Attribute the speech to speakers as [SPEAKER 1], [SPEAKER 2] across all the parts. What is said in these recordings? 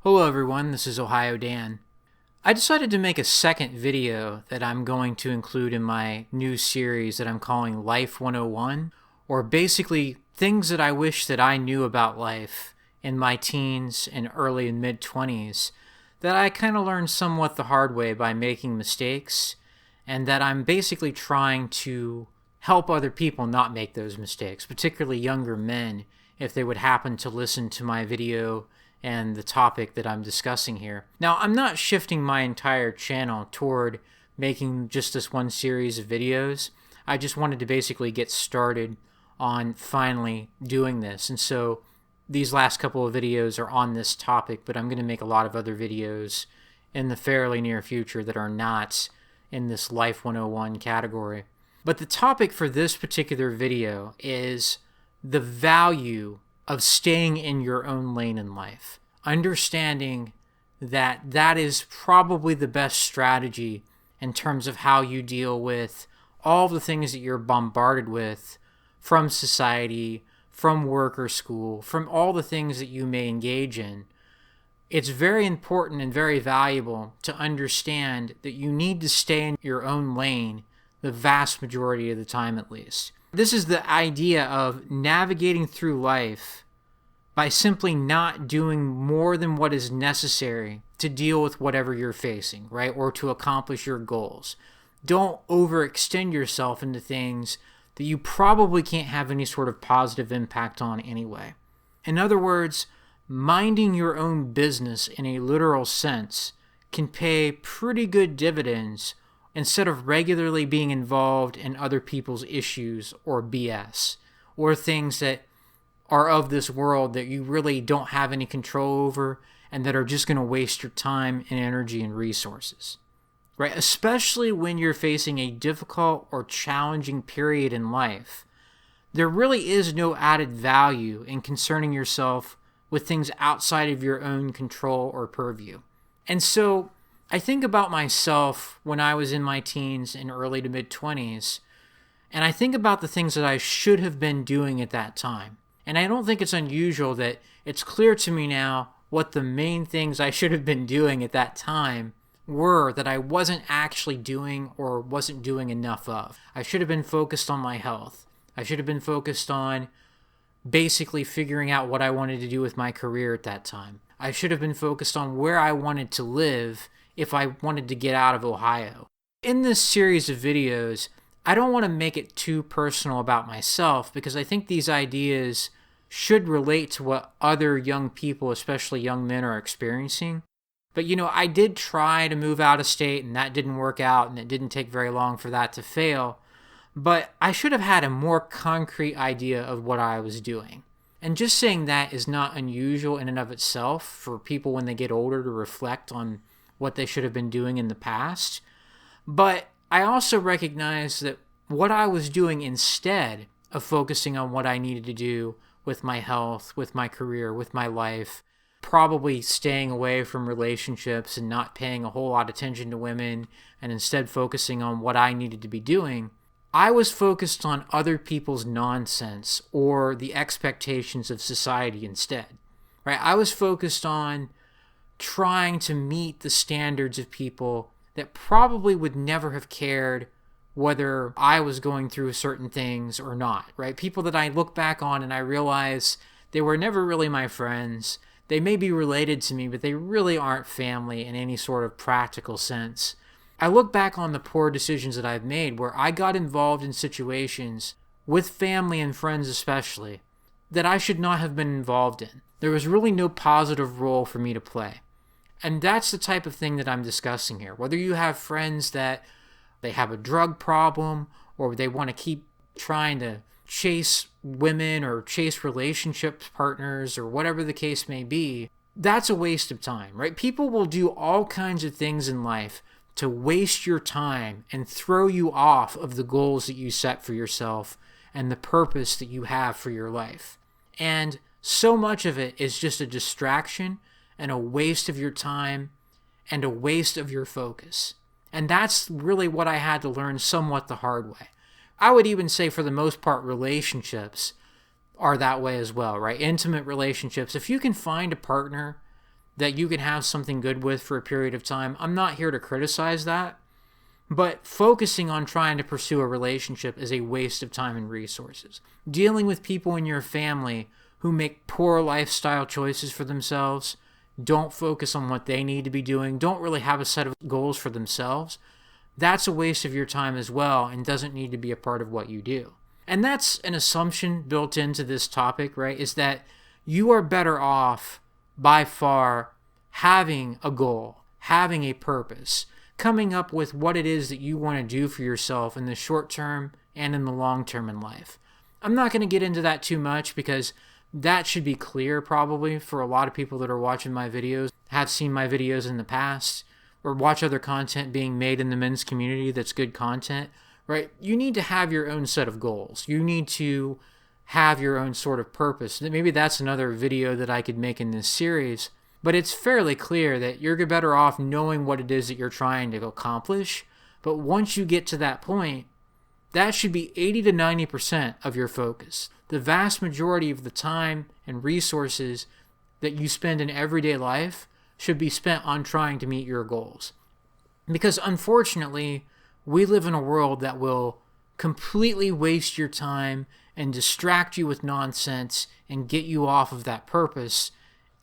[SPEAKER 1] Hello everyone, this is Ohio Dan. I decided to make a second video that I'm going to include in my new series that I'm calling Life 101, or basically things that I wish that I knew about life in my teens and early and mid-20s that I kind of learned somewhat the hard way by making mistakes, and that I'm basically trying to help other people not make those mistakes, particularly younger men, if they would happen to listen to my video and the topic that I'm discussing here. Now, I'm not shifting my entire channel toward making just this one series of videos. I just wanted to basically get started on finally doing this. And so these last couple of videos are on this topic, but I'm going to make a lot of other videos in the fairly near future that are not in this Life 101 category. But the topic for this particular video is the value of staying in your own lane in life. Understanding that that is probably the best strategy in terms of how you deal with all the things that you're bombarded with from society, from work or school, from all the things that you may engage in. It's very important and very valuable to understand that you need to stay in your own lane the vast majority of the time at least. This is the idea of navigating through life by simply not doing more than what is necessary to deal with whatever you're facing, right? Or to accomplish your goals. Don't overextend yourself into things that you probably can't have any sort of positive impact on anyway. In other words, minding your own business in a literal sense can pay pretty good dividends instead of regularly being involved in other people's issues or BS, or things that are of this world that you really don't have any control over and that are just going to waste your time and energy and resources, right? Especially when you're facing a difficult or challenging period in life, there really is no added value in concerning yourself with things outside of your own control or purview. And so I think about myself when I was in my teens and early to mid-20s, and I think about the things that I should have been doing at that time. And I don't think it's unusual that it's clear to me now what the main things I should have been doing at that time were that I wasn't actually doing or wasn't doing enough of. I should have been focused on my health. I should have been focused on basically figuring out what I wanted to do with my career at that time. I should have been focused on where I wanted to live if I wanted to get out of Ohio. In this series of videos, I don't want to make it too personal about myself because I think these ideas should relate to what other young people, especially young men, are experiencing. But I did try to move out of state and that didn't work out, and it didn't take very long for that to fail. But I should have had a more concrete idea of what I was doing. And just saying that is not unusual in and of itself for people when they get older to reflect on what they should have been doing in the past. But I also recognize that what I was doing instead of focusing on what I needed to do with my health, with my career, with my life, probably staying away from relationships and not paying a whole lot of attention to women, and instead focusing on what I needed to be doing, I was focused on other people's nonsense or the expectations of society instead, right? I was focused on trying to meet the standards of people that probably would never have cared whether I was going through certain things or not, right? People that I look back on and I realize they were never really my friends. They may be related to me, but they really aren't family in any sort of practical sense. I look back on the poor decisions that I've made where I got involved in situations with family and friends especially that I should not have been involved in. There was really no positive role for me to play. And that's the type of thing that I'm discussing here. Whether you have friends that they have a drug problem or they want to keep trying to chase women or chase relationship partners or whatever the case may be, that's a waste of time, right? People will do all kinds of things in life to waste your time and throw you off of the goals that you set for yourself and the purpose that you have for your life. And so much of it is just a distraction and a waste of your time and a waste of your focus. And that's really what I had to learn somewhat the hard way. I would even say for the most part, relationships are that way as well, right? Intimate relationships. If you can find a partner that you can have something good with for a period of time. I'm not here to criticize that, but focusing on trying to pursue a relationship is a waste of time and resources. Dealing with people in your family who make poor lifestyle choices for themselves, don't focus on what they need to be doing, don't really have a set of goals for themselves, that's a waste of your time as well and doesn't need to be a part of what you do. And that's an assumption built into this topic, right? Is that you are better off by far having a goal, having a purpose, coming up with what it is that you want to do for yourself in the short term and in the long term in life. I'm not going to get into that too much because that should be clear probably for a lot of people that are watching my videos, have seen my videos in the past, or watch other content being made in the men's community that's good content, right? You need to have your own set of goals. You need to have your own sort of purpose. Maybe that's another video that I could make in this series, but it's fairly clear that you're better off knowing what it is that you're trying to accomplish. But once you get to that point, that should be 80 to 90% of your focus. The vast majority of the time and resources that you spend in everyday life should be spent on trying to meet your goals. Because unfortunately, we live in a world that will completely waste your time and distract you with nonsense and get you off of that purpose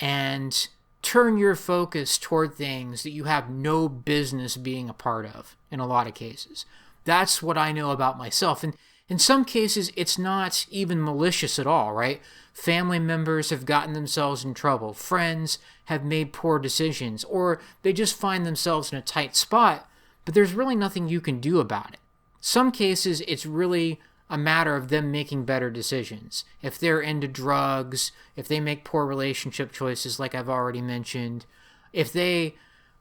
[SPEAKER 1] and turn your focus toward things that you have no business being a part of in a lot of cases. That's what I know about myself. And in some cases, it's not even malicious at all, right? Family members have gotten themselves in trouble. Friends have made poor decisions, or they just find themselves in a tight spot, but there's really nothing you can do about it. Some cases, it's really a matter of them making better decisions. If they're into drugs, if they make poor relationship choices, like I've already mentioned, if they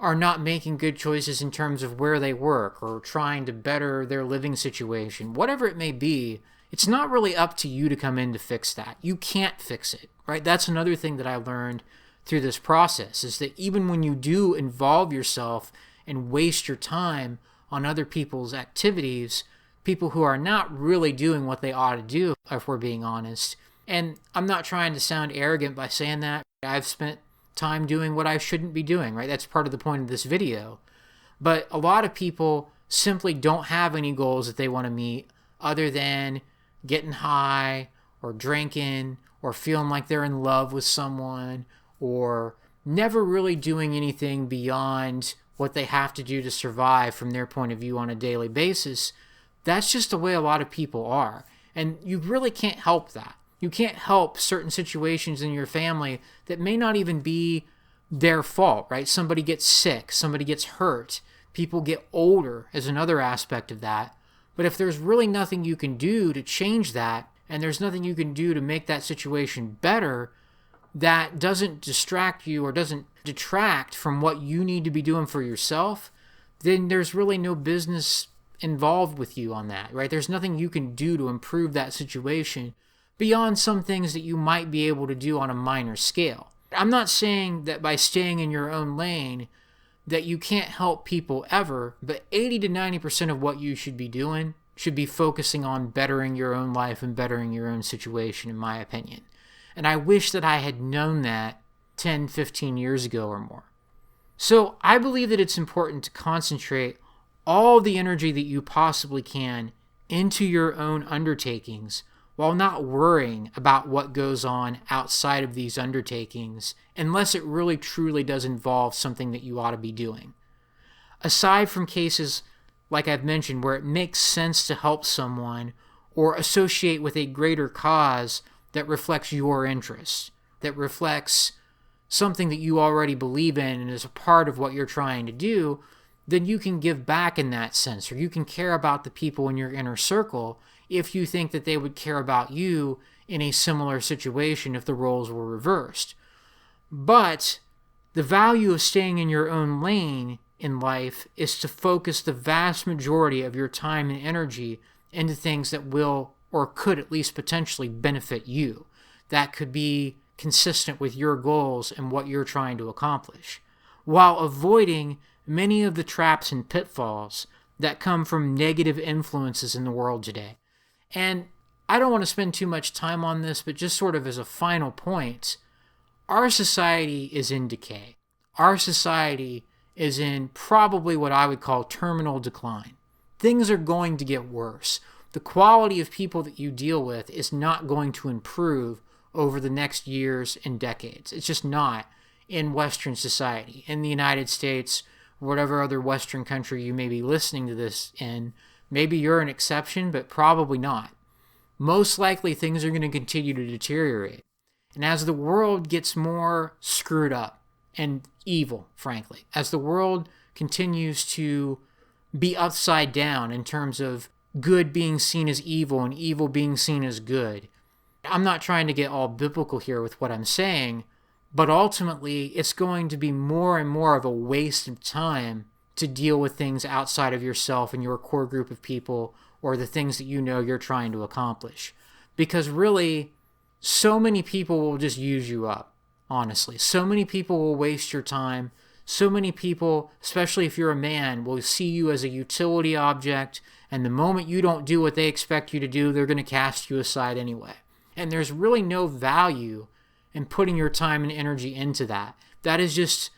[SPEAKER 1] are not making good choices in terms of where they work or trying to better their living situation, whatever it may be, it's not really up to you to come in to fix that. You can't fix it, right? That's another thing that I learned through this process, is that even when you do involve yourself and waste your time on other people's activities, people who are not really doing what they ought to do, if we're being honest. And I'm not trying to sound arrogant by saying that. I've spent time doing what I shouldn't be doing, right? That's part of the point of this video. But a lot of people simply don't have any goals that they want to meet other than getting high or drinking or feeling like they're in love with someone, or never really doing anything beyond what they have to do to survive from their point of view on a daily basis. That's just the way a lot of people are. And you really can't help that. You can't help certain situations in your family that may not even be their fault, right? Somebody gets sick, somebody gets hurt, people get older is another aspect of that. But if there's really nothing you can do to change that, and there's nothing you can do to make that situation better, that doesn't distract you or doesn't detract from what you need to be doing for yourself, then there's really no business involved with you on that, right? There's nothing you can do to improve that situation beyond some things that you might be able to do on a minor scale. I'm not saying that by staying in your own lane that you can't help people ever, but 80 to 90% of what you should be doing should be focusing on bettering your own life and bettering your own situation, in my opinion. And I wish that I had known that 10, 15 years ago or more. So I believe that it's important to concentrate all the energy that you possibly can into your own undertakings while not worrying about what goes on outside of these undertakings unless it really truly does involve something that you ought to be doing. Aside from cases, like I've mentioned, where it makes sense to help someone or associate with a greater cause that reflects your interests, that reflects something that you already believe in and is a part of what you're trying to do, then you can give back in that sense, or you can care about the people in your inner circle if you think that they would care about you in a similar situation if the roles were reversed. But the value of staying in your own lane in life is to focus the vast majority of your time and energy into things that will or could at least potentially benefit you. That could be consistent with your goals and what you're trying to accomplish, while avoiding many of the traps and pitfalls that come from negative influences in the world today. And I don't want to spend too much time on this, but just sort of as a final point, our society is in decay. our society is in probably what I would call terminal decline. Things are going to get worse. The quality of people that you deal with is not going to improve over the next years and decades. It's just not in Western society. In the United States, whatever other Western country you may be listening to this in, maybe you're an exception, but probably not. Most likely things are going to continue to deteriorate. And as the world gets more screwed up and evil, frankly, as the world continues to be upside down in terms of good being seen as evil and evil being seen as good. I'm not trying to get all biblical here with what I'm saying, but ultimately it's going to be more and more of a waste of time to deal with things outside of yourself and your core group of people or the things that you know you're trying to accomplish. Because really, so many people will just use you up, honestly. So many people will waste your time. So many people, especially if you're a man, will see you as a utility object, and the moment you don't do what they expect you to do, they're going to cast you aside anyway. And there's really no value in putting your time and energy into that. That is just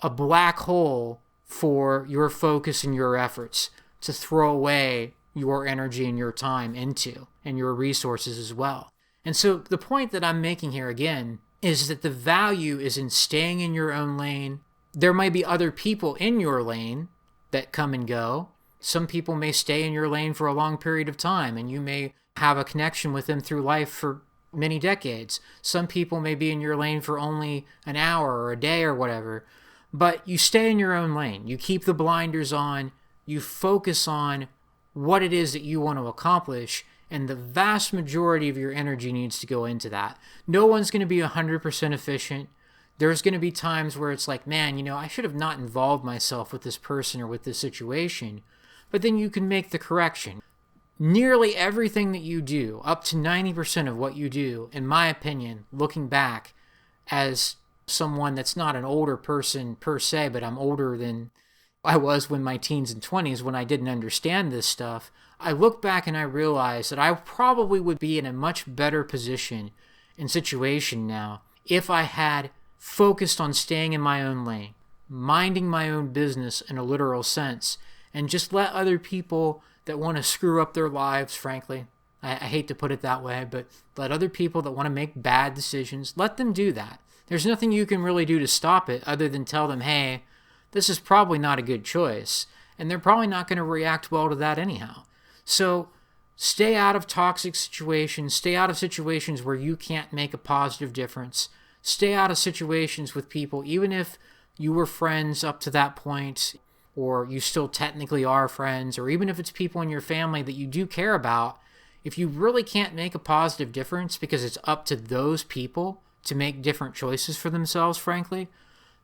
[SPEAKER 1] a black hole for your focus and your efforts to throw away your energy and your time into, and your resources as well. And so the point that I'm making here again is that the value is in staying in your own lane. There might be other people in your lane that come and go. Some people may stay in your lane for a long period of time, and you may have a connection with them through life for many decades. Some people may be in your lane for only an hour or a day or whatever, but you stay in your own lane. You keep the blinders on. You focus on what it is that you want to accomplish, and the vast majority of your energy needs to go into that. No one's going to be 100% efficient. There's going to be times where it's like, man, I should have not involved myself with this person or with this situation. But then you can make the correction. Nearly everything that you do, up to 90% of what you do, in my opinion, looking back as someone that's not an older person per se, but I'm older than I was when my teens and 20s when I didn't understand this stuff, I look back and I realize that I probably would be in a much better position and situation now if I had focused on staying in my own lane, minding my own business in a literal sense, and just let other people that want to screw up their lives, frankly, I hate to put it that way, but let other people that want to make bad decisions, let them do that. There's nothing you can really do to stop it other than tell them, hey, this is probably not a good choice, and they're probably not going to react well to that anyhow. So stay out of toxic situations, stay out of situations where you can't make a positive difference, stay out of situations with people, even if you were friends up to that point, or you still technically are friends, or even if it's people in your family that you do care about. If you really can't make a positive difference because it's up to those people to make different choices for themselves, frankly,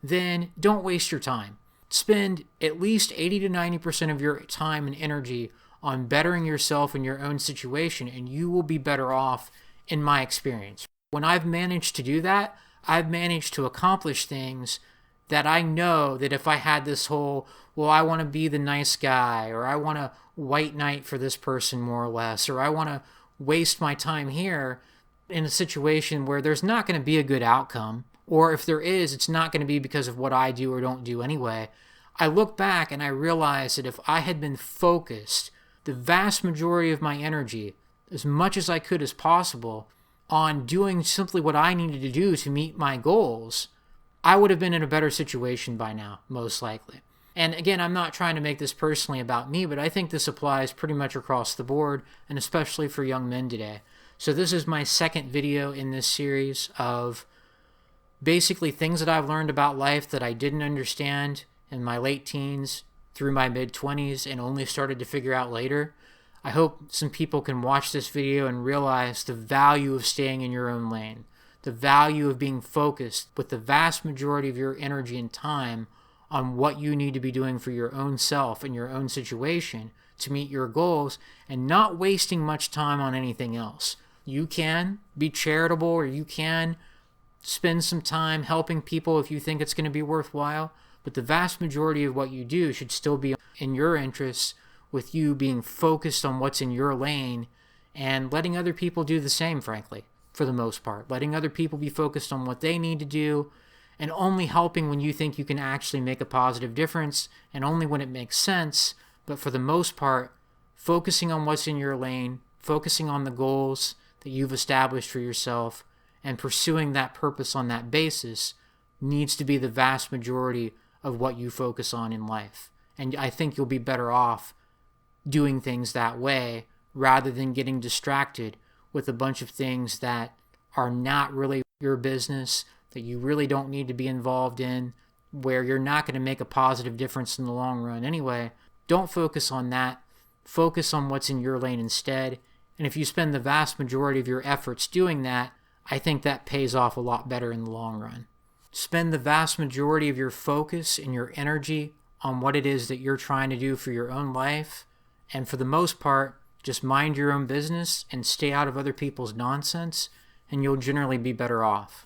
[SPEAKER 1] then don't waste your time. Spend at least 80 to 90% of your time and energy on bettering yourself in your own situation, and you will be better off, in my experience. When I've managed to do that, I've managed to accomplish things that I know that if I had this whole, well, I want to be the nice guy, or I want to white knight for this person more or less, or I want to waste my time here in a situation where there's not going to be a good outcome, or if there is, it's not going to be because of what I do or don't do anyway. I look back and I realize that if I had been focused the vast majority of my energy, as much as I could as possible, on doing simply what I needed to do to meet my goals, I would have been in a better situation by now, most likely. And again, I'm not trying to make this personally about me, but I think this applies pretty much across the board, and especially for young men today. So this is my second video in this series of basically things that I've learned about life that I didn't understand in my late teens through my mid-20s and only started to figure out later. I hope some people can watch this video and realize the value of staying in your own lane, the value of being focused with the vast majority of your energy and time on what you need to be doing for your own self and your own situation to meet your goals, and not wasting much time on anything else. You can be charitable, or you can spend some time helping people if you think it's going to be worthwhile, but the vast majority of what you do should still be in your interests, with you being focused on what's in your lane and letting other people do the same, frankly, for the most part. Letting other people be focused on what they need to do and only helping when you think you can actually make a positive difference and only when it makes sense. But for the most part, focusing on what's in your lane, focusing on the goals that you've established for yourself, and pursuing that purpose on that basis needs to be the vast majority of what you focus on in life. And I think you'll be better off doing things that way rather than getting distracted with a bunch of things that are not really your business, that you really don't need to be involved in, where you're not going to make a positive difference in the long run anyway. Don't focus on that. Focus on what's in your lane instead. And if you spend the vast majority of your efforts doing that, I think that pays off a lot better in the long run. Spend the vast majority of your focus and your energy on what it is that you're trying to do for your own life. And for the most part, just mind your own business and stay out of other people's nonsense, and you'll generally be better off.